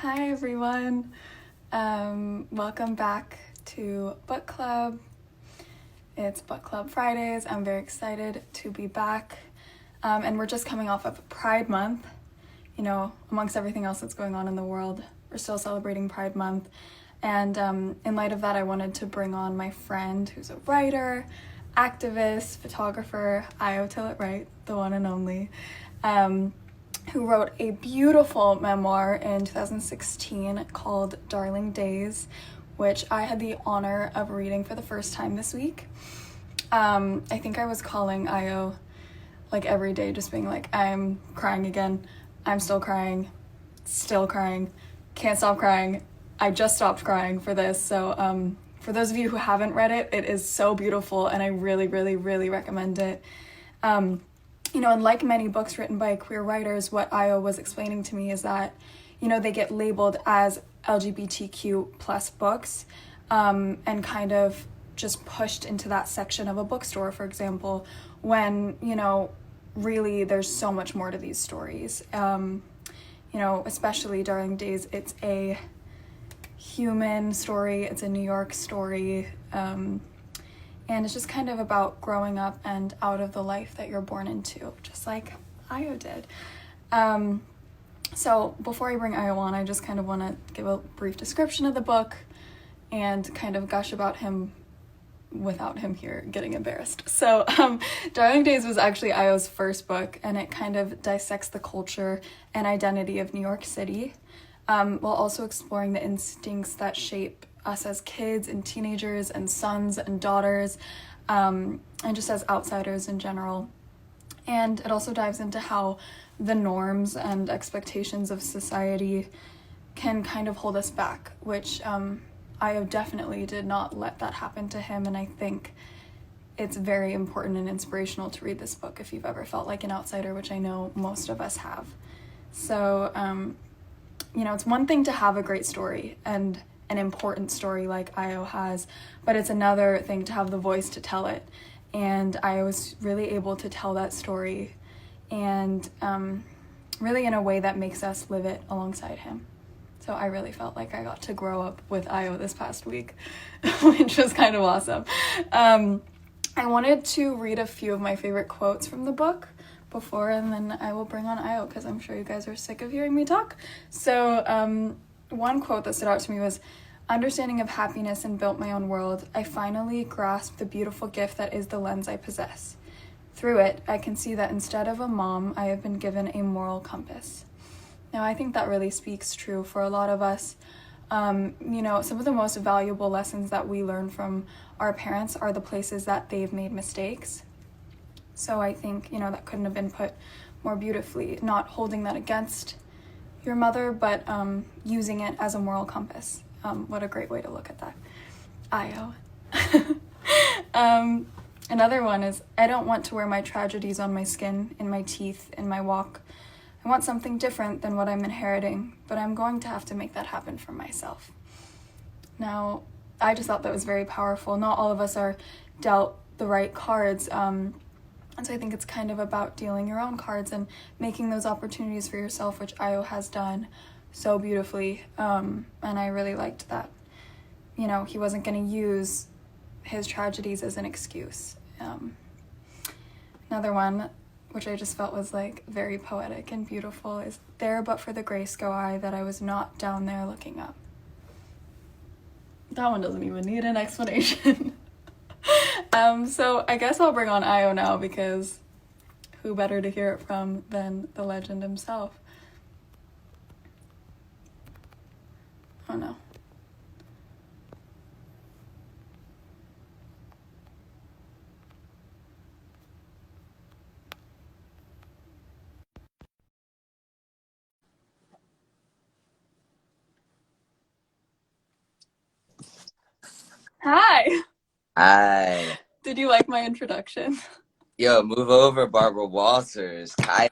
Hi everyone. Welcome back to book club. It's book club Fridays. I'm very excited to be back. And we're just coming off of Pride Month. You know, amongst everything else that's going on in the world, we're still celebrating Pride Month. And in light of that, I wanted to bring on my friend who's a writer, activist, photographer, Tillett Wright, the one and only, who wrote a beautiful memoir in 2016 called Darling Days, which I had the honor of reading for the first time this week. I think I was calling Io like every day, just being like, I'm crying again, I'm still crying, can't stop crying. I just stopped crying for this, so for those of you who haven't read it, it is so beautiful and I really, really, really recommend it. You know, and like many books written by queer writers, what Io was explaining to me is that, you know, they get labeled as LGBTQ plus books and kind of just pushed into that section of a bookstore, for example, when, you know, really there's so much more to these stories. You know, especially Darling Days, it's a human story, it's a New York story, and it's just kind of about growing up and out of the life that you're born into, just like Io did. So before I bring Io on, I just kind of want to give a brief description of the book and kind of gush about him without him here getting embarrassed. So Darling Days was actually Io's first book, and it kind of dissects the culture and identity of New York City, while also exploring the instincts that shape us as kids and teenagers and sons and daughters, and just as outsiders in general. And it also dives into how the norms and expectations of society can kind of hold us back, which Io definitely did not let that happen to him, and I think it's very important and inspirational to read this book if you've ever felt like an outsider, which I know most of us have. So, you know, it's one thing to have a great story and an important story like Io has, but it's another thing to have the voice to tell it. And I was really able to tell that story and really in a way that makes us live it alongside him. So I really felt like I got to grow up with Io this past week, which was kind of awesome. I wanted to read a few of my favorite quotes from the book before, and then I will bring on Io because I'm sure you guys are sick of hearing me talk. So one quote that stood out to me was, "Understanding of happiness and built my own world, I finally grasped the beautiful gift that is the lens I possess. Through it, I can see that instead of a mom, I have been given a moral compass." Now, I think that really speaks true for a lot of us. You know, some of the most valuable lessons that we learn from our parents are the places that they've made mistakes. So I think, you know, that couldn't have been put more beautifully, not holding that against your mother, but using it as a moral compass. What a great way to look at that. Io. Another one is, "I don't want to wear my tragedies on my skin, in my teeth, in my walk. I want something different than what I'm inheriting, but I'm going to have to make that happen for myself." Now, I just thought that was very powerful. Not all of us are dealt the right cards, and so I think it's kind of about dealing your own cards and making those opportunities for yourself, which Io has done so beautifully, and I really liked that. You know, he wasn't going to use his tragedies as an excuse. Another one, which I just felt was like very poetic and beautiful, is, "There but for the grace go I, that I was not down there looking up." That one doesn't even need an explanation. So I guess I'll bring on Io now, because who better to hear it from than the legend himself? Oh no. Hi! Hi. Did you like my introduction? Yo, move over, Barbara Walters. Kaia.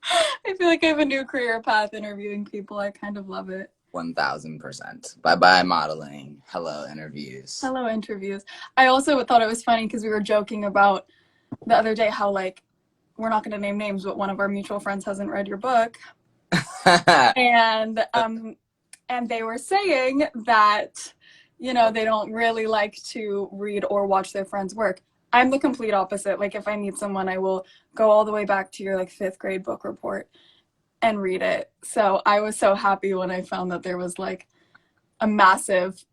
I feel like I have a new career path interviewing people. I kind of love it. 1000%. Bye-bye modeling. Hello interviews. Hello, interviews. I also thought it was funny because we were joking about the other day how, like, we're not going to name names, but one of our mutual friends hasn't read your book. And they were saying that, they don't really like to read or watch their friends' work. I'm the complete opposite. Like, if I meet someone, I will go all the way back to your like fifth grade book report and read it. So I was so happy when I found that there was like a massive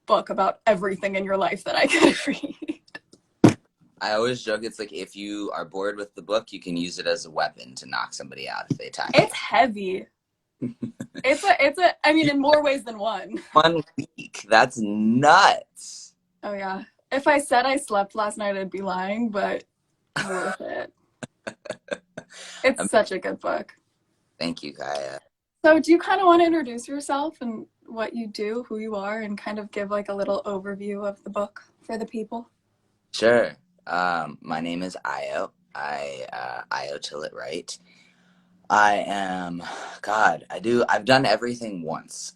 book about everything in your life that I could read. I always joke it's like if you are bored with the book, you can use it as a weapon to knock somebody out if they attack you. It's heavy. I mean, in more ways than one. 1 week. That's nuts. Oh yeah. If I said I slept last night, I'd be lying, but worth it. It's such a good book. Thank you, Kaia. So do you kind of want to introduce yourself and what you do, who you are, and kind of give like a little overview of the book for the people? Sure. My name is Io. Io Tillett Wright. I've done everything once.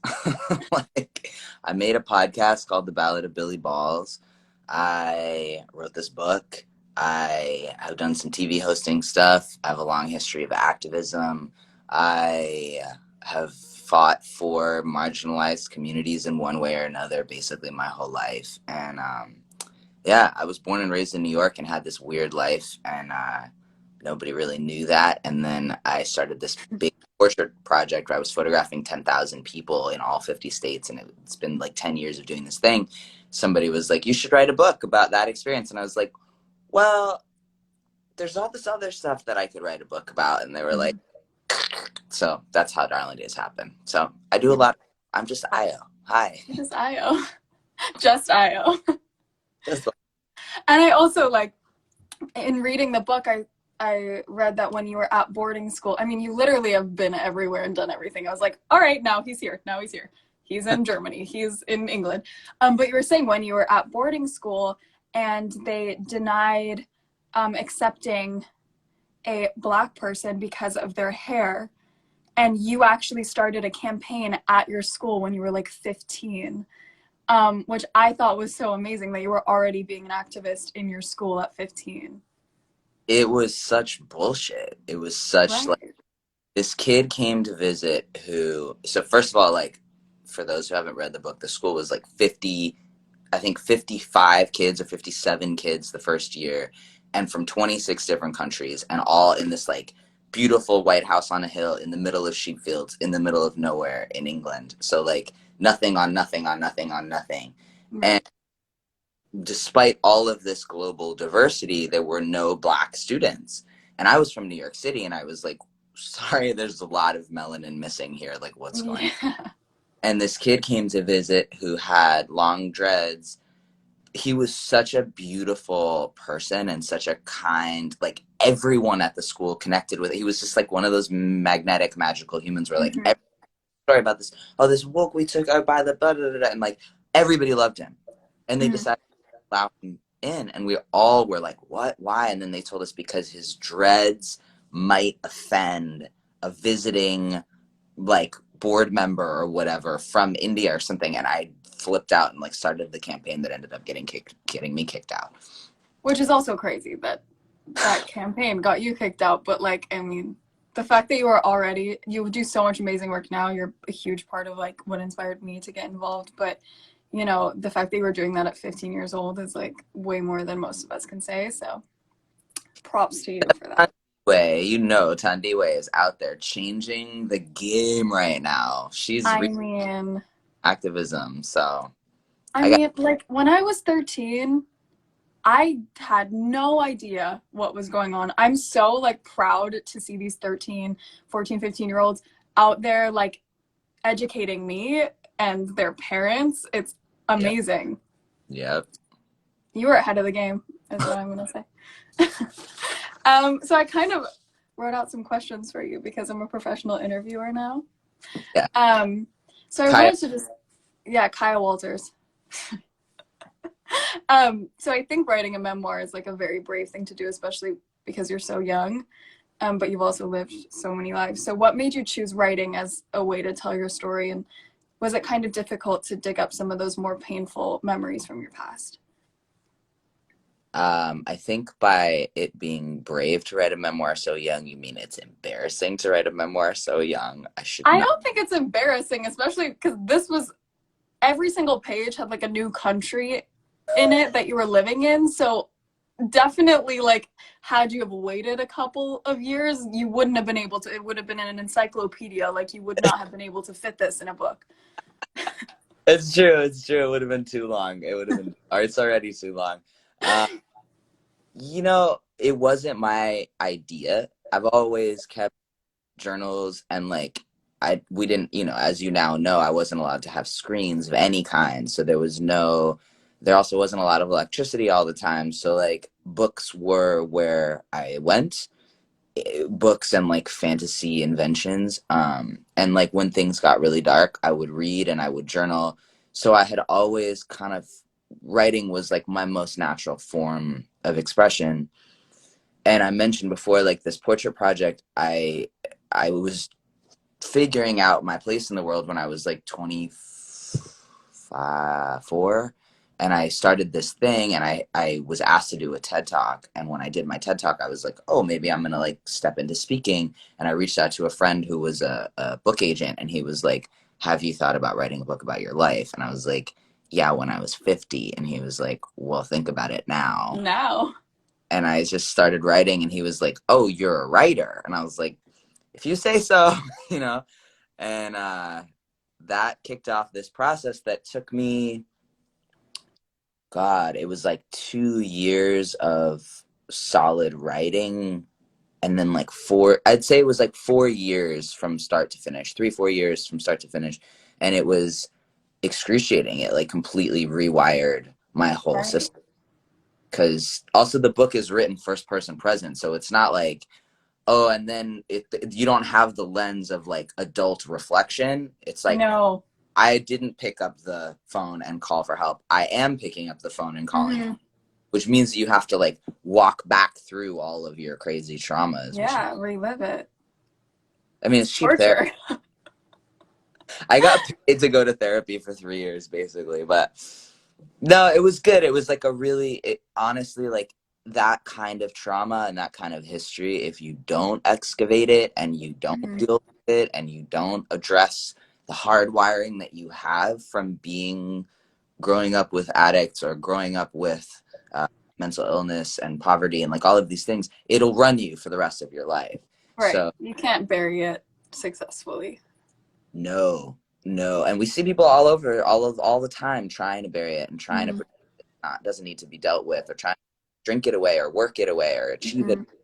Like, I made a podcast called The Ballad of Billy Balls. I wrote this book. I have done some TV hosting stuff. I have a long history of activism. I have fought for marginalized communities in one way or another basically my whole life. And yeah, I was born and raised in New York and had this weird life, and nobody really knew that. And then I started this big portrait project where I was photographing 10,000 people in all 50 states, and it's been like 10 years of doing this thing. Somebody was like, you should write a book about that experience. And I was like, well, there's all this other stuff that I could write a book about. And they were like, so that's how Darling Days happened. So I do a lot. I'm just Io. Hi. Just Io. Just Io. Just And I also, like, in reading the book, I read that when you were at boarding school, I mean, you literally have been everywhere and done everything. I was like, all right, now he's here. Now he's here. He's in Germany. He's in England. But you were saying when you were at boarding school and they denied accepting a Black person because of their hair, and you actually started a campaign at your school when you were like 15. Which I thought was so amazing that you were already being an activist in your school at 15. It was such bullshit. It was such Right. like, this kid came to visit so first of all, like, for those who haven't read the book, the school was like 50, I think 55 kids or 57 kids the first year, and from 26 different countries, and all in this like beautiful white house on a hill in the middle of sheep fields in the middle of nowhere in England. So like nothing on nothing on nothing on nothing. Right. And despite all of this global diversity, there were no Black students. And I was from New York City, and I was like, sorry, there's a lot of melanin missing here. Like, what's going on? And this kid came to visit who had long dreads. He was such a beautiful person and such a kind, like, everyone at the school connected with it. He was just like one of those magnetic, magical humans where, like, sorry about this. Oh, this walk we took out by the blah, blah, blah, blah, and like everybody loved him. And they decided to allow him in, and we all were like, what? Why? And then they told us because his dreads might offend a visiting like board member or whatever from India or something. And I flipped out and like started the campaign that ended up getting me kicked out. Which is also crazy that campaign got you kicked out. But like, I mean, the fact that you do so much amazing work now, you're a huge part of like what inspired me to get involved. But the fact that you were doing that at 15 years old is like way more than most of us can say. So props to you for that. Tandiwe is out there changing the game right now. She's activism. So like when I was 13, I had no idea what was going on. I'm so like proud to see these 13, 14, 15-year-olds out there like educating me and their parents. It's amazing. Yep. You were ahead of the game, is what I'm going to say. So I kind of wrote out some questions for you because I'm a professional interviewer now. Yeah. So I wanted to just, Kaia Walters. So I think writing a memoir is like a very brave thing to do, especially because you're so young, but you've also lived so many lives. So what made you choose writing as a way to tell your story? And was it kind of difficult to dig up some of those more painful memories from your past? I think by it being brave to write a memoir so young, you mean it's embarrassing to write a memoir so young. I should I not. don't think it's embarrassing, especially because this was every single page had like a new country in it that you were living in. So definitely, like, had you have waited a couple of years, you wouldn't have been able to. It would have been in an encyclopedia. Like, you would not have been able to fit this in a book. It's true. It's true. It would have been too long. It would have been, or it's already too long. Uh, it wasn't my idea. I've always kept journals and like we didn't, as you now know, I wasn't allowed to have screens of any kind. So there also wasn't a lot of electricity all the time. So like books were where I went, books and like fantasy inventions. And like when things got really dark, I would read and I would journal. So I had always kind of, writing was like my most natural form of expression. And I mentioned before, like this portrait project, I was figuring out my place in the world when I was like 24, and I started this thing, and I was asked to do a TED Talk. And when I did my TED Talk, I was like, oh, maybe I'm gonna like step into speaking. And I reached out to a friend who was a book agent, and he was like, have you thought about writing a book about your life? And I was like, yeah, when I was 50. And he was like, well, think about it now. Now. And I just started writing, and he was like, oh, you're a writer. And I was like, if you say so, you know. And that kicked off this process that took me, God, it was like 2 years of solid writing. And then like I'd say it was like 4 years from start to finish, 3, 4 years from start to finish. And it was excruciating. It like completely rewired my whole Right. system. Because also the book is written first person present. So it's not like, oh, and then you don't have the lens of like adult reflection. It's like, No. I didn't pick up the phone and call for help. I am picking up the phone and calling, Mm-hmm. which means you have to like walk back through all of your crazy traumas, which, Yeah, relive it. I mean, it's cheap therapy. Torture. I got paid to go to therapy for 3 years basically, but no, it was good. It was like honestly, like that kind of trauma and that kind of history, if you don't excavate it and you don't Mm-hmm. deal with it and you don't address the hardwiring that you have from growing up with addicts or growing up with mental illness and poverty and like all of these things, it'll run you for the rest of your life. Right. So You can't bury it successfully. no, no. And we see people all over, all the time trying to bury it and trying to Mm-hmm. pretend it doesn't need to be dealt with, or trying to drink it away or work it away or achieve it. Mm-hmm.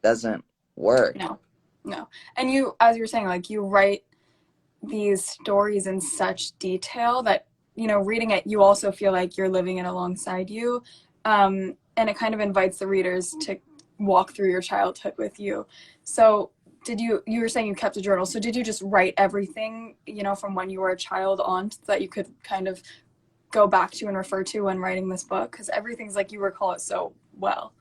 Doesn't work. No. No. And you, as you were saying, like, you write these stories in such detail that, reading it, you also feel like you're living it alongside you. And it kind of invites the readers to walk through your childhood with you. So you were saying you kept a journal. So did you just write everything, from when you were a child on, so that you could kind of go back to and refer to when writing this book? Because everything's like you recall it so well.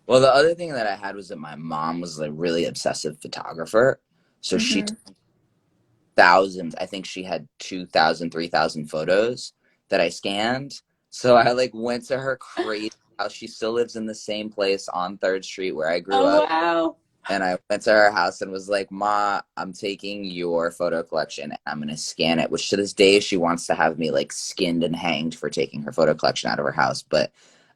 Well, the other thing that I had was that my mom was a really obsessive photographer. So she Mm-hmm. took thousands. I think she had 2,000, 3,000 photos that I scanned. So I like went to her crazy house. She still lives in the same place on 3rd Street where I grew Oh, up. wow. And I went to her house and was like, Ma, I'm taking your photo collection and I'm going to scan it, which to this day she wants to have me like skinned and hanged for taking her photo collection out of her house. But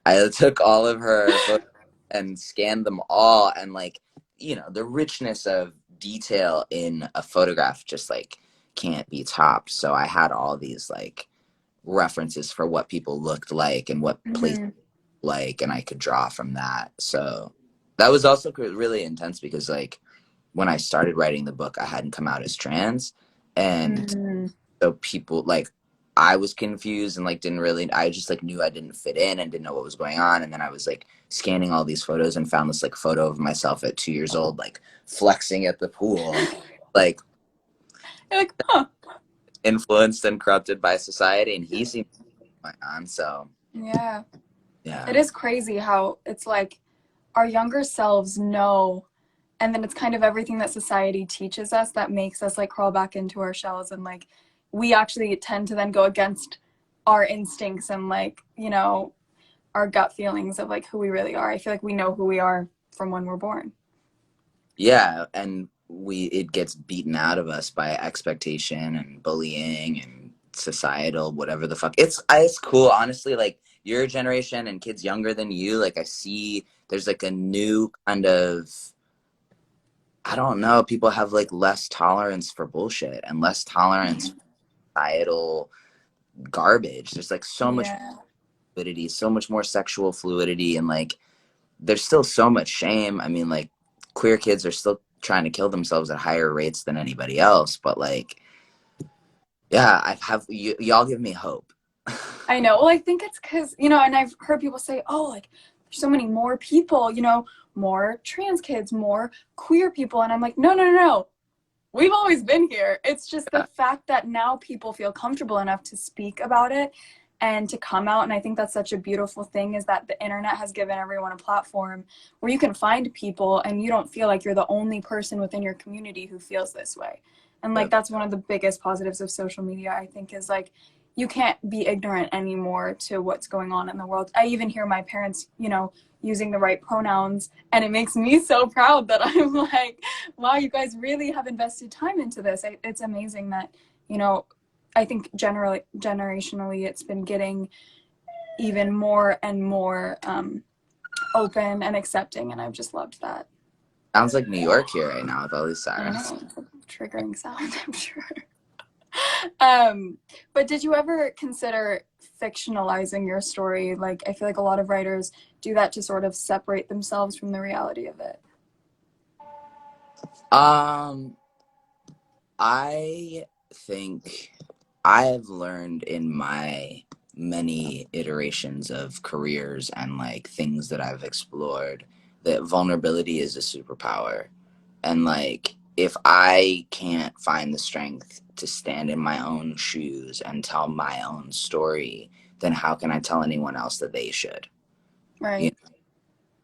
I took all of her photos and scanned them all. And like, the richness of detail in a photograph just like can't be topped. So I had all these like references for what people looked like and what places Mm-hmm. like, and I could draw from that. So that was also really intense because like when I started writing the book, I hadn't come out as trans, and Mm-hmm. so people like I was confused and like didn't really. I just like knew I didn't fit in and didn't know what was going on, and then I was like scanning all these photos and found this like photo of myself at 2 years old, like flexing at the pool, and like You're like, huh. influenced and corrupted by society, and he seemed going on. So Yeah. It yeah. is crazy how it's like our younger selves know, and then it's kind of everything that society teaches us that makes us like crawl back into our shells, and like we actually tend to then go against our instincts and like, our gut feelings of like who we really are. I feel like we know who we are from when we're born. Yeah, and it gets beaten out of us by expectation and bullying and societal whatever the fuck. It's cool, honestly. Like your generation and kids younger than you, like I see there's like a new kind of, I don't know, people have like less tolerance for bullshit and less tolerance for societal garbage. There's like so much Yeah. fluidity, so much more sexual fluidity, and like there's still so much shame. I mean, like queer kids are still trying to kill themselves at higher rates than anybody else, but like, yeah, y'all give me hope. I know. Well, I think it's because, and I've heard people say, oh, like, there's so many more people, more trans kids, more queer people. And I'm like, no, no, no, no. We've always been here. It's just the Yeah, fact that now people feel comfortable enough to speak about it and to come out. And I think that's such a beautiful thing, is that the internet has given everyone a platform where you can find people and you don't feel like you're the only person within your community who feels this way. And like, yeah. that's one of the biggest positives of social media, I think, is like, you can't be ignorant anymore to what's going on in the world. I even hear my parents, using the right pronouns, and it makes me so proud that I'm like, wow, you guys really have invested time into this. It's amazing that, I think generationally it's been getting even more and more open and accepting, and I've just loved that. Sounds like New York here right now with all these I sirens. know, it's a triggering sound, I'm sure. But did you ever consider fictionalizing your story? Like, I feel like a lot of writers do that to sort of separate themselves from the reality of it. Um, I think I have learned in my many iterations of careers and like things that I've explored that vulnerability is a superpower. And like, if I can't find the strength to stand in my own shoes and tell my own story, then how can I tell anyone else that they should? You Right. know?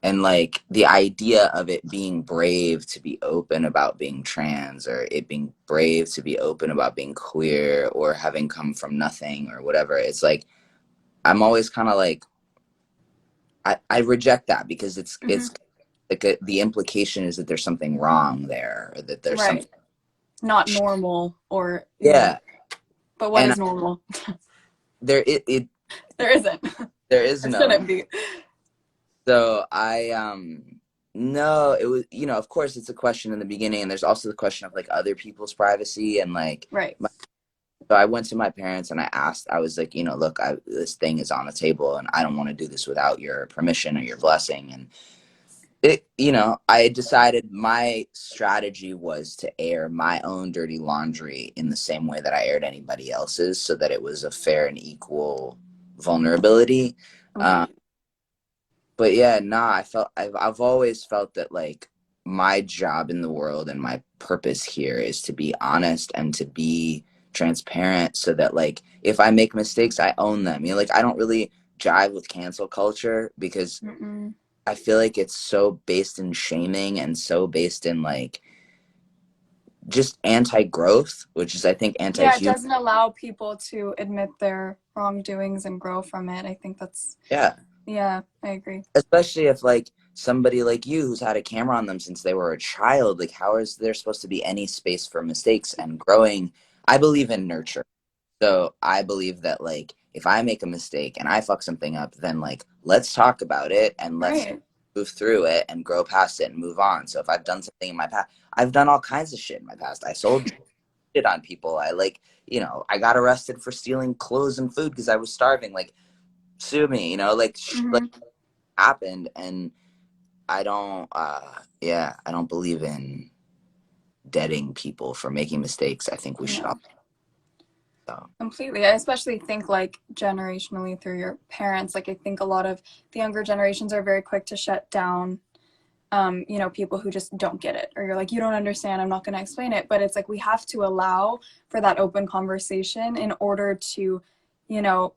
And like the idea of it being brave to be open about being trans, or it being brave to be open about being queer or having come from nothing or whatever, it's like I'm always kind of like I reject that, because Hmm. it's like the implication is that there's something wrong there, or that there's something. Right. Not normal, or, Yeah, but what and is normal? there it There isn't. there is There no. shouldn't be. So no, it was, of course it's a question in the beginning, and there's also the question of like other people's privacy and like Right. so I went to my parents and I was like, look, this thing is on the table and I don't want to do this without your permission or your blessing. And I decided my strategy was to air my own dirty laundry in the same way that I aired anybody else's, so that it was a fair and equal vulnerability. Okay. But yeah, nah, I've always felt that like my job in the world and my purpose here is to be honest and to be transparent, so that like if I make mistakes, I own them. Like I don't really jive with cancel culture, because Mm-mm. I feel like it's so based in shaming and so based in like just anti-growth, which is I think Yeah, it anti-human. doesn't allow people to admit their wrongdoings and grow from it. I think that's, Yeah. yeah, I agree. Especially if like somebody like you who's had a camera on them since they were a child, like how is there supposed to be any space for mistakes and growing? I believe in nurture. So I believe that like if I make a mistake and I fuck something up, then like let's talk about it and let's Right. move through it and grow past it and move on. So if I've done something in my past, I've done all kinds of shit in my past. I sold shit on people. I like, I got arrested for stealing clothes and food because I was starving. Like sue me, like like Hmm. happened. And I don't I don't believe in deading people for making mistakes. I think we should all. No, So. completely. I especially think like generationally through your parents. Like, I think a lot of the younger generations are very quick to shut down people who just don't get it, or you're like, you don't understand, I'm not going to explain it. But it's like, we have to allow for that open conversation in order to, you know,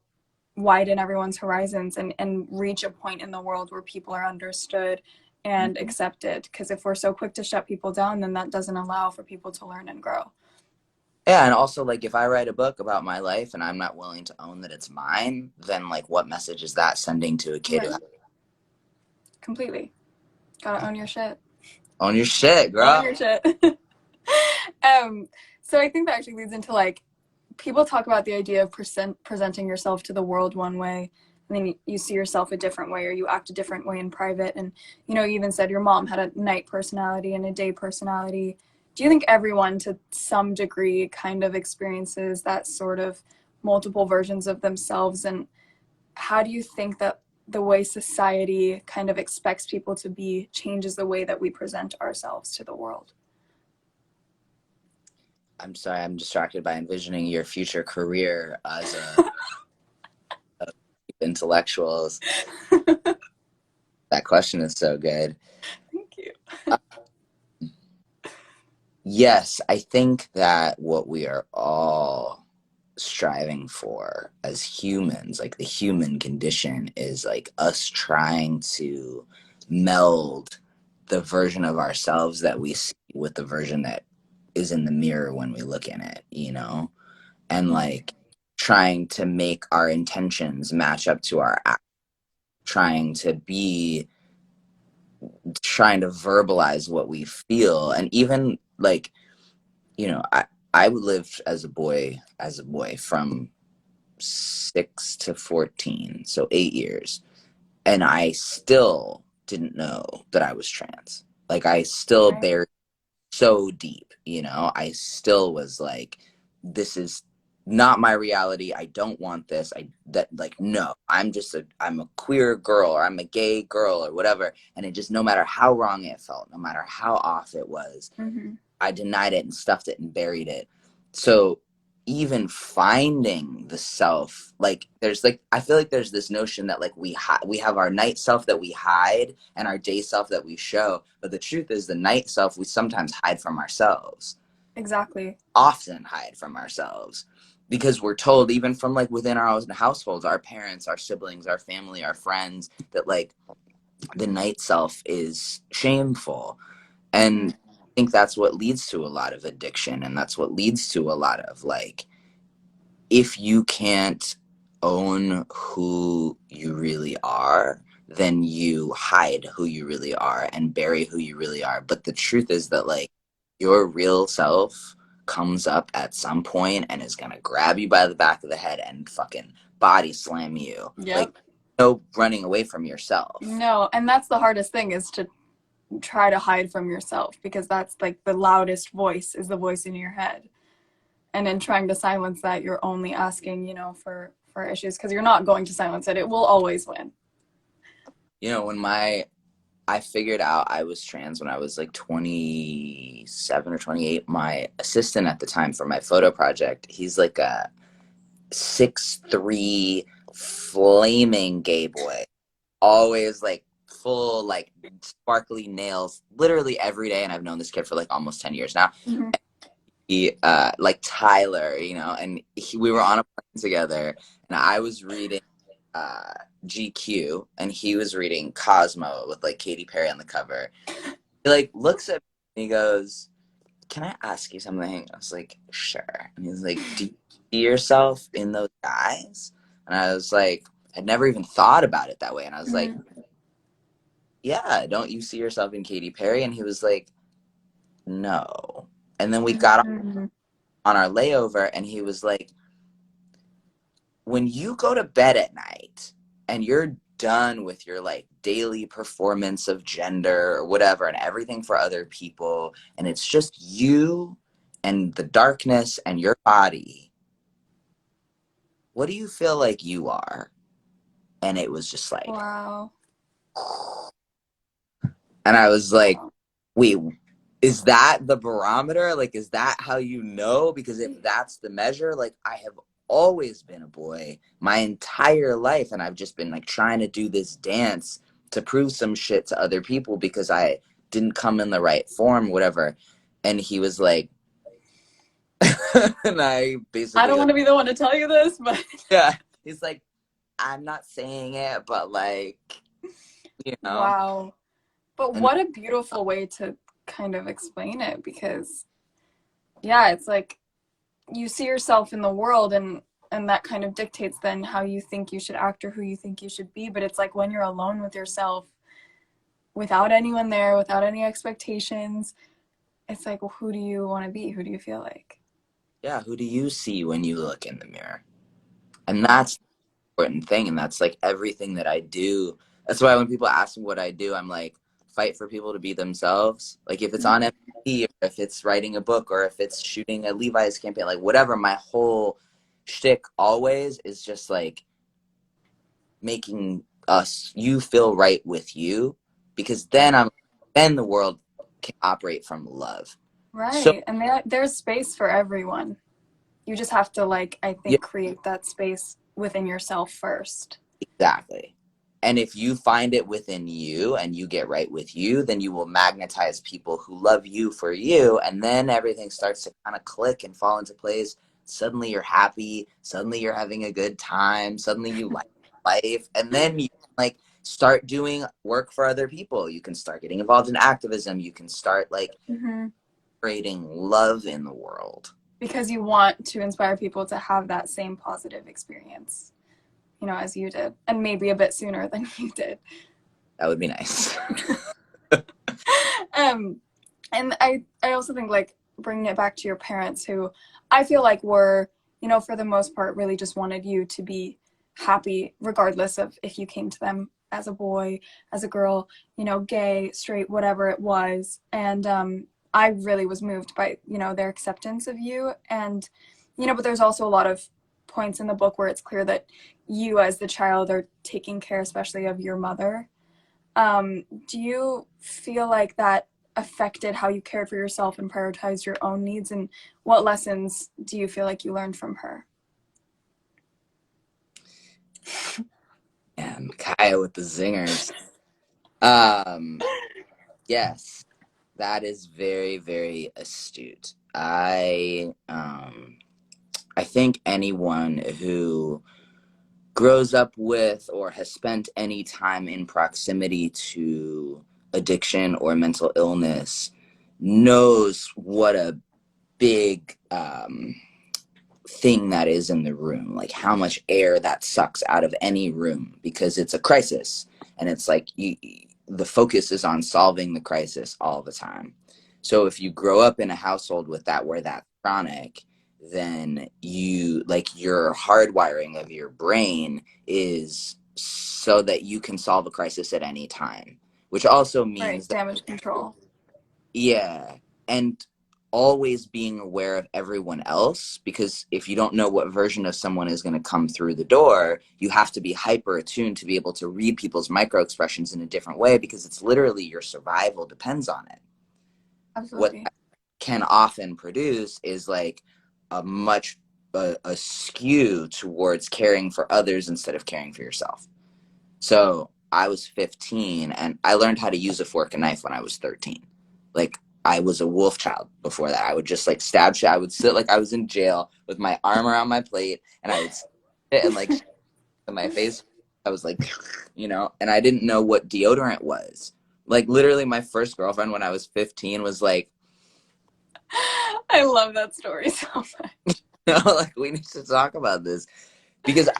widen everyone's horizons and reach a point in the world where people are understood and accepted. Because if we're so quick to shut people down, then that doesn't allow for people to learn and grow. Yeah, and also like if I write a book about my life and I'm not willing to own that it's mine, then like what message is that sending to a kid who Right. Completely. Gotta own your shit. own your shit, Own girl? your shit. um, so I think that actually leads into like people talk about the idea of presenting yourself to the world one way, and then you see yourself a different way, or you act a different way in private. And you even said your mom had a night personality and a day personality. Do you think everyone to some degree kind of experiences that sort of multiple versions of themselves? And how do you think that the way society kind of expects people to be changes the way that we present ourselves to the world? I'm sorry, I'm distracted by envisioning your future career as a intellectuals. That question is so good. Thank you. Yes, I think that what we are all striving for as humans, like the human condition, is like us trying to meld the version of ourselves that we see with the version that is in the mirror when we look in it, and like trying to make our intentions match up to our act, trying to be trying to verbalize what we feel. And even like, I lived as a boy from 6 to 14, so 8 years, and I still didn't know that I was trans. Like I still Right. buried so deep, I still was like, this is not my reality. I don't want this. No, I'm a queer girl, or I'm a gay girl, or whatever. And it just, no matter how wrong it felt, no matter how off it was, Mm-hmm. I denied it and stuffed it and buried it. So even finding the self, like there's like, I feel like there's this notion that like we have our night self that we hide and our day self that we show. But the truth is, the night self we sometimes hide from ourselves, Exactly. often hide from ourselves, because we're told, even from like within our own households, our parents, our siblings, our family, our friends, that like the night self is shameful. Mm-hmm. And I think that's what leads to a lot of addiction, and that's what leads to a lot of like, if you can't own who you really are, then you hide who you really are and bury who you really are. But the truth is that like your real self comes up at some point and is gonna grab you by the back of the head and fucking body slam you. Like, Yep. no running away from yourself. No, and that's the hardest thing is to try to hide from yourself, because that's like the loudest voice is the voice in your head. And in trying to silence that, you're only asking, for issues, because you're not going to silence it. It will always win. When I figured out I was trans when I was like 27 or 28. My assistant at the time for my photo project, he's like a 6'3" flaming gay boy. Always like full, like sparkly nails literally every day. And I've known this kid for like almost 10 years now. Mm-hmm. He, like Tyler, and we were on a plane together, and I was reading GQ, and he was reading Cosmo with like Katy Perry on the cover. He like looks at me and he goes, "Can I ask you something?" I was like, "Sure." And he's like, "Do you see yourself in those guys?" And I was like, I'd never even thought about it that way. And I was like, Mm-hmm. "Yeah, don't you see yourself in Katy Perry?" And he was like, "No." And then we got Mm-hmm. on our layover, and he was like, when you go to bed at night and you're done with your like daily performance of gender or whatever and everything for other people, and it's just you and the darkness and your body, what do you feel like you are? And it was just like, Wow. and I was like, Wow. wait, is that the barometer? Like, is that how you know? Because if that's the measure, like, I have always been a boy my entire life, and I've just been like trying to do this dance to prove some shit to other people because I didn't come in the right form, whatever. And he was like, and I I basically don't like, want to be the one to tell you this, but yeah, he's like, I'm not saying it, but like, you know, wow. But and what a beautiful way to kind of explain it, because, yeah, it's like you see yourself in the world, and that kind of dictates then how you think you should act or who you think you should be. But it's like when you're alone with yourself, without anyone there, without any expectations, it's like, well, who do you want to be? Who do you feel like? Yeah, who do you see when you look in the mirror? And that's the important thing, and that's like everything that I do. That's why when people ask me what I do, I'm like, fight for people to be themselves. Like if it's on MTV, or if it's writing a book, or if it's shooting a Levi's campaign, like whatever, my whole shtick always is just like making you feel right with you, because then the world can operate from love. So Right. And there's space for everyone. You just have to, like, I yeah, think, create that space within yourself first. exactly. And if you find it within you and you get right with you, then you will magnetize people who love you for you. And then everything starts to kind of click and fall into place. Suddenly you're happy. Suddenly you're having a good time. Suddenly you like life. And then you like start doing work for other people. You can start getting involved in activism. You can start like Mm-hmm. creating love in the world. Because you want to inspire people to have that same positive experience, as you did, and maybe a bit sooner than you did. That would be nice. um, and I also think, like, bringing it back to your parents, who I feel like were, for the most part, really just wanted you to be happy, regardless of if you came to them as a boy, as a girl, gay, straight, whatever it was. And I really was moved by, their acceptance of you. And, but there's also a lot of points in the book where it's clear that you as the child are taking care, especially of your mother. Do you feel like that affected how you cared for yourself and prioritized your own needs? And what lessons do you feel like you learned from her? And Kaia with the zingers. Yes, that is very, very astute. I think anyone who grows up with or has spent any time in proximity to addiction or mental illness knows what a big thing that is in the room, like how much air that sucks out of any room, because it's a crisis, and it's like the focus is on solving the crisis all the time. So if you grow up in a household with that, where that's chronic, then your hardwiring of your brain is so that you can solve a crisis at any time, which also Right, means that, damage control. yeah, and always being aware of everyone else, because if you don't know what version of someone is going to come through the door, you have to be hyper attuned to be able to read people's micro expressions in a different way, because it's literally your survival depends on it. What Absolutely. that can often produce is like a skew towards caring for others instead of caring for yourself. So I was 15 and I learned how to use a fork and knife when I was 13. Like, I was a wolf child before that. I would just like stab shit. I would sit like I was in jail with my arm around my plate, and I would sit and like in my face. I was like, and I didn't know what deodorant was. Like, literally, my first girlfriend when I was 15 was like, I love that story so much. like, we need to talk about this, because I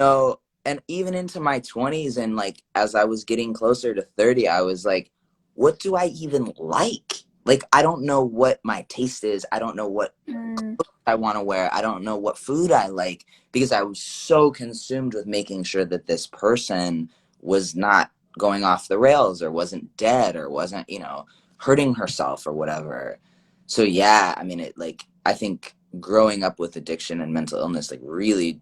know, and even into my 20s, and like as I was getting closer to 30, I was like, what do I even like? Like, I don't know what my taste is. I don't know what Mm, I want to wear. I don't know what food I like, because I was so consumed with making sure that this person was not going off the rails, or wasn't dead, or wasn't, hurting herself or whatever. So yeah, I mean, I think growing up with addiction and mental illness like really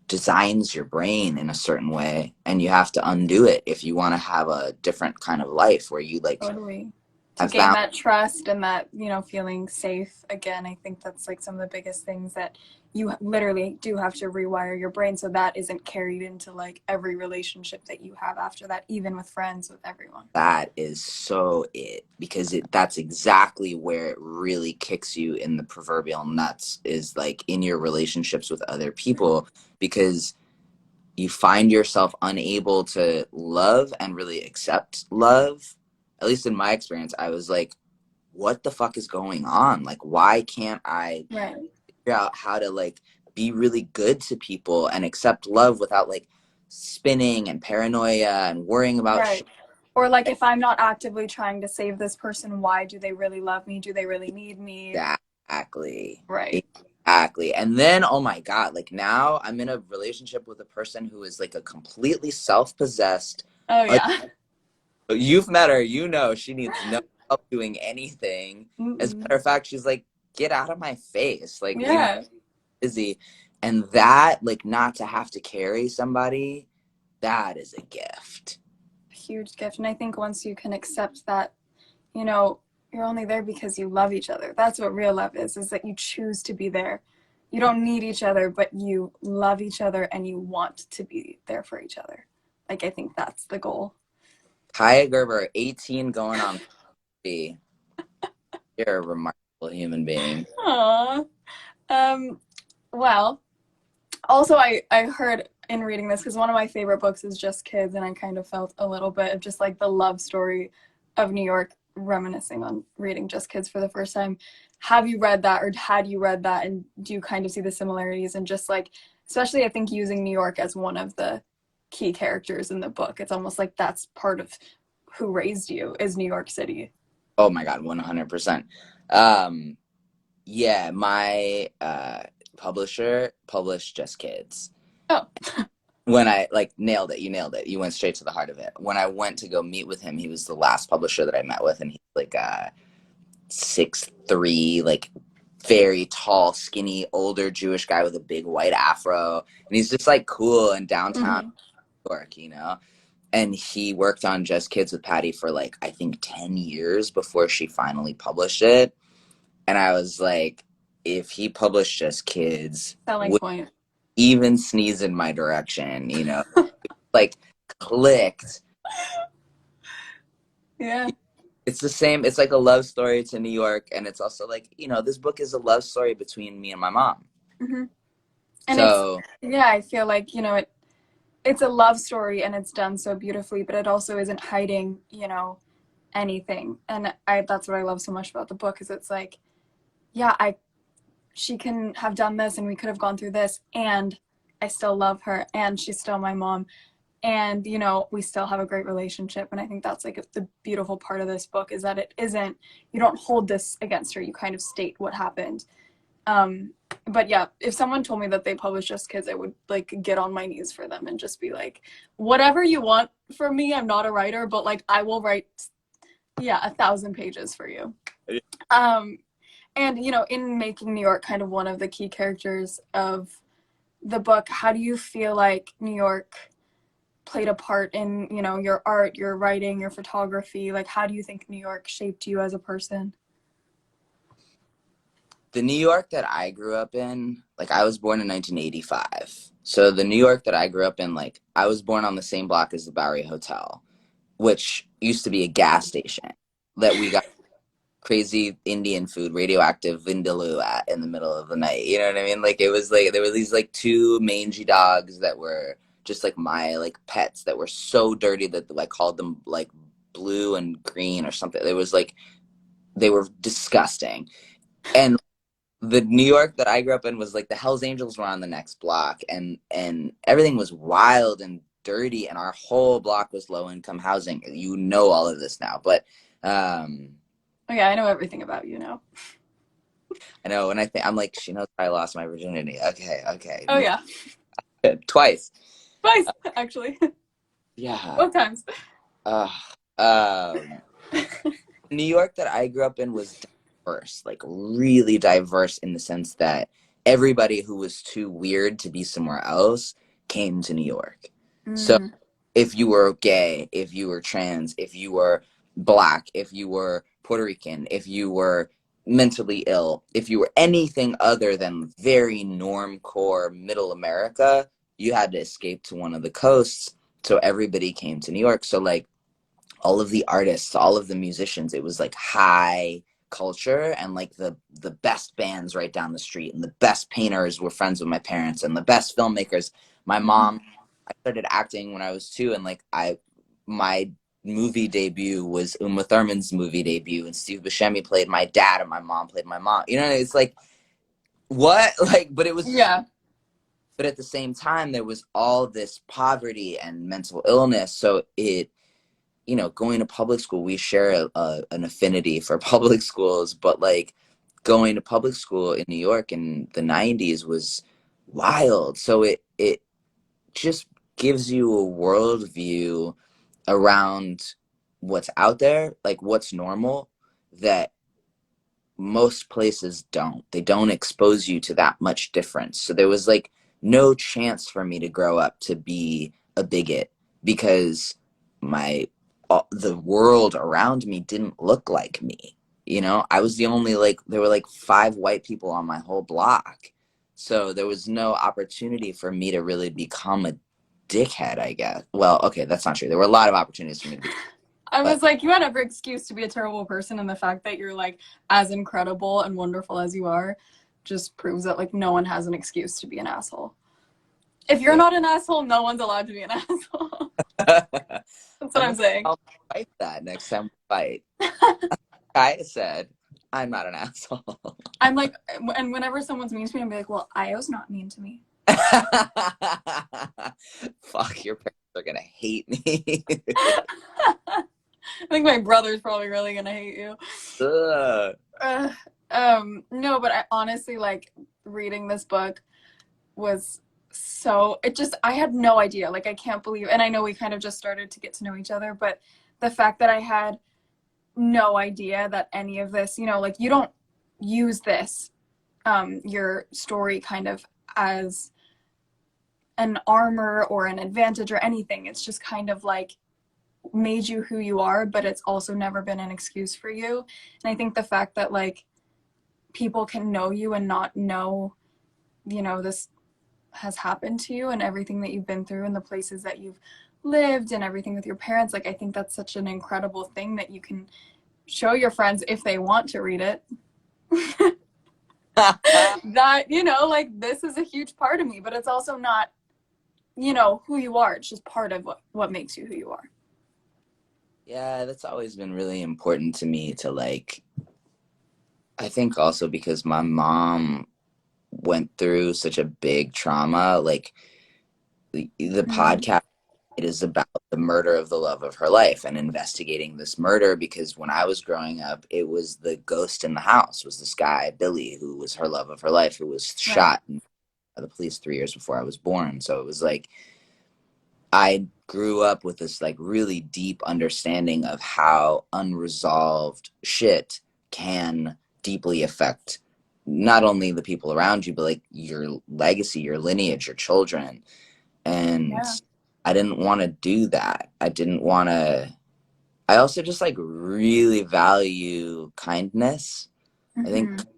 designs your brain in a certain way, and you have to undo it if you want to have a different kind of life where you like totally. To have gain found that trust and that, feeling safe again, I think that's like some of the biggest things that you literally do have to rewire your brain so that isn't carried into like every relationship that you have after that, even with friends, with everyone. that is so it, because that's exactly where it really kicks you in the proverbial nuts, is like in your relationships with other people, because you find yourself unable to love and really accept love. At least in my experience, I was like, what the fuck is going on? Like, why can't I Right. figure out how to like be really good to people and accept love without like spinning and paranoia and worrying about Right. Or like if I'm not actively trying to save this person, why do they really love me? Do they really need me? exactly. Right. Exactly. And then, oh my God, like now I'm in a relationship with a person who is like a completely self-possessed. Oh yeah. You've met her, you know, she needs no help doing anything. As a Mm-mm. matter of fact, she's like, get out of my face. Like, leave me Yeah. busy. And that, like, not to have to carry somebody, that is a gift. Huge gift. And I think once you can accept that, you know, you're only there because you love each other. That's what real love is that you choose to be there. You don't need each other, but you love each other and you want to be there for each other. Like, I think that's the goal. Kaia Gerber, 18 going on 30. You're a remarkable human being. Aww. Um, well, also I heard in reading this, because one of my favorite books is Just Kids, and I kind of felt a little bit of just like the love story of New York, reminiscing on reading Just Kids for the first time. Have you read that, or had you read that, and do you kind of see the similarities, and just like, especially I think using New York as one of the key characters in the book, it's almost like that's part of who raised you is New York City. Oh my God, 100%. Um, yeah, my publisher published Just Kids. Oh. When I like nailed it, you nailed it. You went straight to the heart of it. When I went to go meet with him, he was the last publisher that I met with, and he's like 6'3", like very tall, skinny, older Jewish guy with a big white afro, and he's just like cool in downtown Mm-hmm. New York, you know. And he worked on Just Kids with Patty for like I think 10 years before she finally published it. And I was like, if he published Just Kids, Selling would point. even sneeze in my direction, you know, like clicked. Yeah. It's the same. It's like a love story to New York, and it's also like, you know, this book is a love story between me and my mom. Mm-hmm. And it's, So yeah, I feel like, you know, it's a love story and it's done so beautifully, but it also isn't hiding, you know, anything. And that's what I love so much about the book, is it's like, yeah, she can have done this and we could have gone through this, and I still love her and she's still my mom, and you know, we still have a great relationship. And I think that's like the beautiful part of this book, is that it isn't, you don't hold this against her, you kind of state what happened. But yeah, if someone told me that they published Just Kids, I would like get on my knees for them and just be like, whatever you want from me. I'm not a writer, but like I will write, yeah, 1,000 pages for you. Um, and you know, in making New York kind of one of the key characters of the book, how do you feel like New York played a part in, you know, your art, your writing, your photography? Like, how do you think New York shaped you as a person? the New York that I grew up in, like I was born in 1985. So the New York that I grew up in, like I was born on the same block as the Bowery Hotel, which used to be a gas station that we got crazy Indian food, radioactive vindaloo at in the middle of the night. You know what I mean? Like it was like there were these like two mangy dogs that were just like my like pets that were so dirty that I called them like blue and green or something. It was like they were disgusting. And the New York that I grew up in was like the Hells Angels were on the next block, and everything was wild and dirty, and our whole block was low income housing. You know all of this now, but Oh yeah, I know everything about you now. I know when I think I'm like, she knows I lost my virginity. Okay, okay, Oh yeah, twice. twice actually. Yeah. Both times. Uh, um, New York that I grew up in was diverse, like really diverse in the sense that everybody who was too weird to be somewhere else came to New York. So Mm. if you were gay, if you were trans, if you were black, if you were Puerto Rican, if you were mentally ill, if you were anything other than very norm core middle America, you had to escape to one of the coasts. So everybody came to New York. So like all of the artists, all of the musicians, it was like high culture, and like the best bands right down the street, and the best painters were friends with my parents, and the best filmmakers. My Mm. mom, I started acting when I was 2, and like my movie debut was Uma Thurman's movie debut, and Steve Buscemi played my dad, and my mom played my mom. You know, it's like what? Like, but it was, Yeah. but at the same time, there was all this poverty and mental illness. So it, you know, going to public school, we share an affinity for public schools, but like going to public school in New York in the 90s was wild. So it just gives you a worldview around what's out there, like what's normal, that most places don't. They don't expose you to that much difference. So there was like no chance for me to grow up to be a bigot because my the world around me didn't look like me. You know, I was the only, like, there were like 5 white people on my whole block. So there was no opportunity for me to really become a dickhead, I guess. Well, okay, that's not true. There were a lot of opportunities for me to become, I but was like, you had every excuse to be a terrible person, and the fact that you're like as incredible and wonderful as you are just proves that like no one has an excuse to be an asshole. If you're yeah. not an asshole, no one's allowed to be an asshole. That's what I'm I'm gonna saying. I'll fight that next time we fight. Kaia said, I'm not an asshole. I'm like, and whenever someone's mean to me, I'm like, well, Io's not mean to me. Fuck, your parents are gonna hate me. I think my brother's probably really gonna hate you. Ugh. Uh, no, but I honestly like reading this book was so, it just, I had no idea. Like, I can't believe, and I know we kind of just started to get to know each other, but the fact that I had no idea that any of this, you know, like you don't use this, your story kind of as an armor or an advantage or anything. It's just kind of like made you who you are, but it's also never been an excuse for you. And I think the fact that like people can know you and not know, you know, this has happened to you and everything that you've been through and the places that you've lived and everything with your parents, like I think that's such an incredible thing that you can show your friends if they want to read it. That, you know, like this is a huge part of me, but it's also not, you know, who you are. It's just part of what makes you who you are. Yeah, that's always been really important to me to like, I think also because my mom went through such a big trauma, like the Mm-hmm. podcast, it is about the murder of the love of her life and investigating this murder, because when I was growing up, it was the ghost in the house was this guy, Billy, who was her love of her life, who was Right. shot by the police 3 years before I was born. So it was like I grew up with this like really deep understanding of how unresolved shit can deeply affect not only the people around you, but like your legacy, your lineage, your children. And Yeah. I didn't want to do that. I didn't want to. I also just like really value kindness. I think Mm-hmm.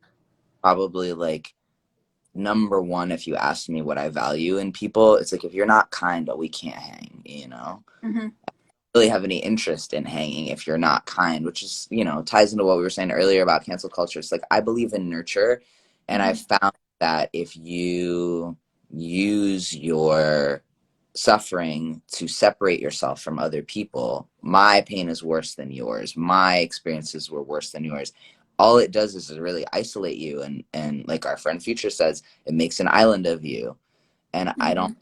probably like number one, if you ask me what I value in people, it's like if you're not kind, we can't hang, you know? Mm-hmm. Really have any interest in hanging if you're not kind, which is, you know, ties into what we were saying earlier about cancel culture. It's like I believe in nurture, and Mm-hmm. I've found that if you use your suffering to separate yourself from other people, my pain is worse than yours, my experiences were worse than yours, all it does is really isolate you, and like our friend Future says, it makes an island of you. And Mm-hmm.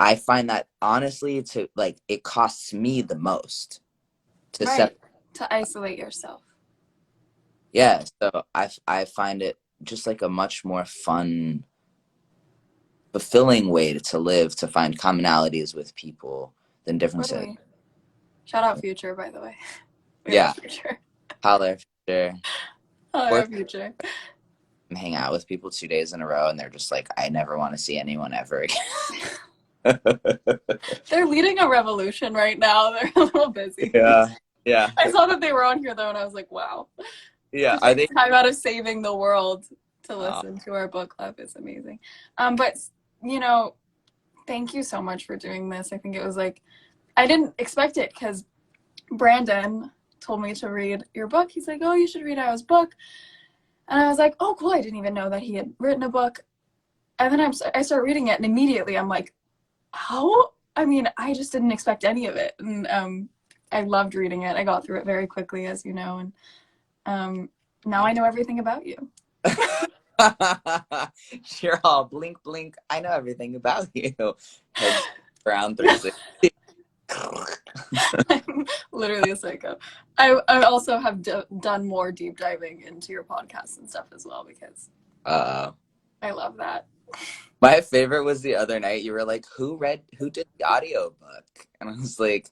I find that honestly, to like, it costs me the most to separate. Right. To isolate yourself. Yeah, so I find it just like a much more fun, fulfilling way to live, to find commonalities with people than differences. Totally. Shout out Future, by the way. We love Yeah, Future. holler, sure. I Or love Future. hang out with people 2 days in a row, and they're just like, I never want to see anyone ever again. They're leading a revolution right now. They're a little busy. Yeah, yeah, I saw that they were on here though, and I was like, wow. yeah. To Are take they? time out of saving the world to Oh, listen to our book club is amazing. But you know, thank you so much for doing this. I think it was like I didn't expect it because Brandon told me to read your book. He's like, "Oh, you should read Io's book," and I was like, "Oh, cool!" I didn't even know that he had written a book. And then I start reading it, and immediately I'm like, "How?" I mean, I just didn't expect any of it, and I loved reading it. I got through it very quickly, as you know, and now I know everything about you. You're all blink, blink. I know everything about you. Heads around 360. I'm literally a psycho. I also have done more deep diving into your podcasts and stuff as well because Uh, I love that. my favorite was the other night. You were like, who did the audio book? And I was like,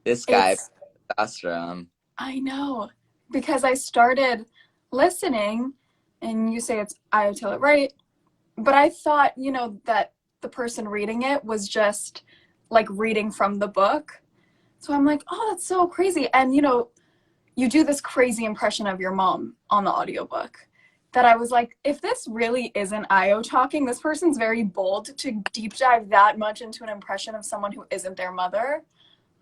this guy, It's testosterone. I know because I started listening, and you say it's Tillett Wright, but I thought that the person reading it was just like reading from the book. So I'm like, oh, that's so crazy. And you do this crazy impression of your mom on the audiobook that I was like, if this really isn't Io talking, this person's very bold to deep dive that much into an impression of someone who isn't their mother.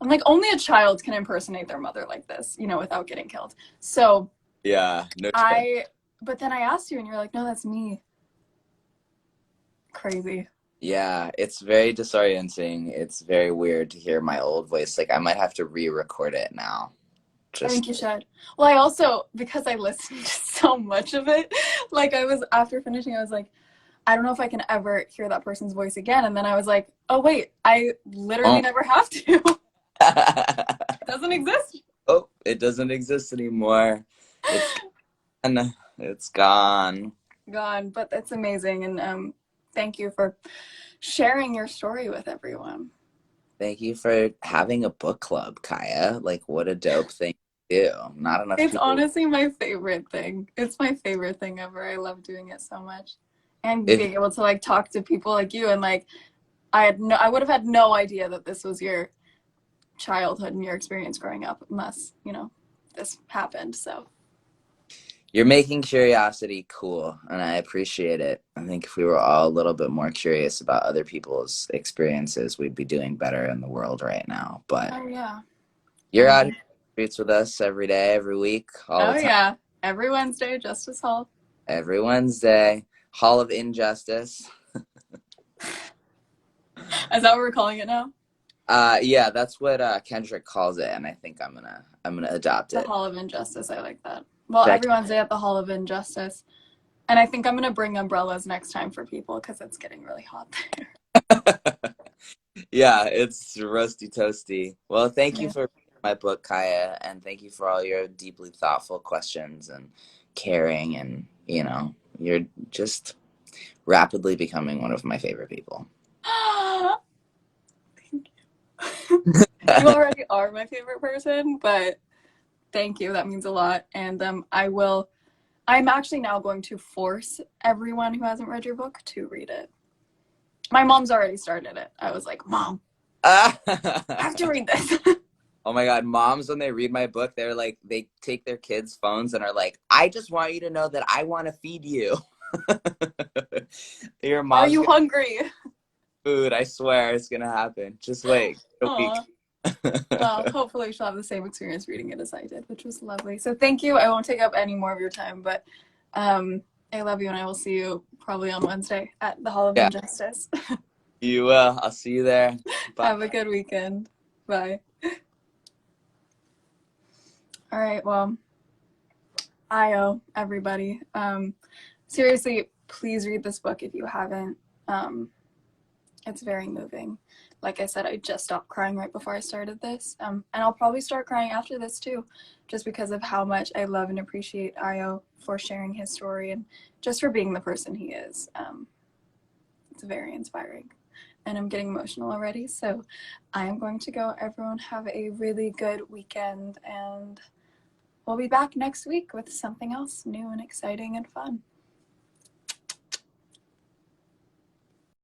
I'm like, only a child can impersonate their mother like this, without getting killed. So Yeah, no shit. but then I asked you and you're like, no, that's me. Crazy. Yeah, it's very disorienting. It's very weird to hear my old voice. Like, I might have to re-record it now. I think Just you should. Well, I also, because I listened to so much of it, like after finishing, I was like, I don't know if I can ever hear that person's voice again. And then I was like, oh, wait, I literally oh. never have to. It doesn't exist. Oh, it doesn't exist anymore. It's gone. It's gone. Gone. But it's amazing. And thank you for sharing your story with everyone. Thank you for having a book club, Kaia. Like, what a dope thing to do. Not enough It's people. honestly my favorite thing. It's my favorite thing ever. I love doing it so much. And If being able to like talk to people like you and like I would have had no idea that this was your childhood and your experience growing up unless, this happened. So you're making curiosity cool, and I appreciate it. I think if we were all a little bit more curious about other people's experiences, we'd be doing better in the world right now. But oh yeah. you're out here in the streets with us every day, every week, all Oh the time, yeah. Every Wednesday, Justice Hall. every Wednesday. Hall of Injustice. Is that what we're calling it now? Yeah, that's what Kendrick calls it, and I think I'm gonna adopt The it. Hall of Injustice. I like that. Well, Check. every Wednesday at the Hall of Injustice. And I think I'm gonna bring umbrellas next time for people because it's getting really hot there. Yeah, it's roasty toasty. Well, thank you Yeah. for reading my book, Kaia, and thank you for all your deeply thoughtful questions and caring, and you're just rapidly becoming one of my favorite people. Thank you. You already are my favorite person, but thank you. That means a lot. And I'm actually now going to force everyone who hasn't read your book to read it. My mom's already started it. I was like, Mom, I have to read this. Oh my God, moms, when they read my book, they're like, they take their kids' phones and are like, I just want you to know that I want to feed you. Your Are mom's you gonna hungry? food. I swear it's gonna happen. Just wait a week. Aw. Well, hopefully she'll have the same experience reading it as I did, which was lovely. So thank you. I won't take up any more of your time, but I love you, and I will see you probably on Wednesday at the Hall of Yeah, Injustice. you will. I'll see you there. Bye. Have a good weekend. Bye. All right, well, Io, everybody. Seriously, please read this book if you haven't. It's very moving. Like I said, I just stopped crying right before I started this. And I'll probably start crying after this too, just because of how much I love and appreciate Io for sharing his story and just for being the person he is. It's very inspiring. And I'm getting emotional already, so I am going to go. Everyone have a really good weekend, and we'll be back next week with something else new and exciting and fun.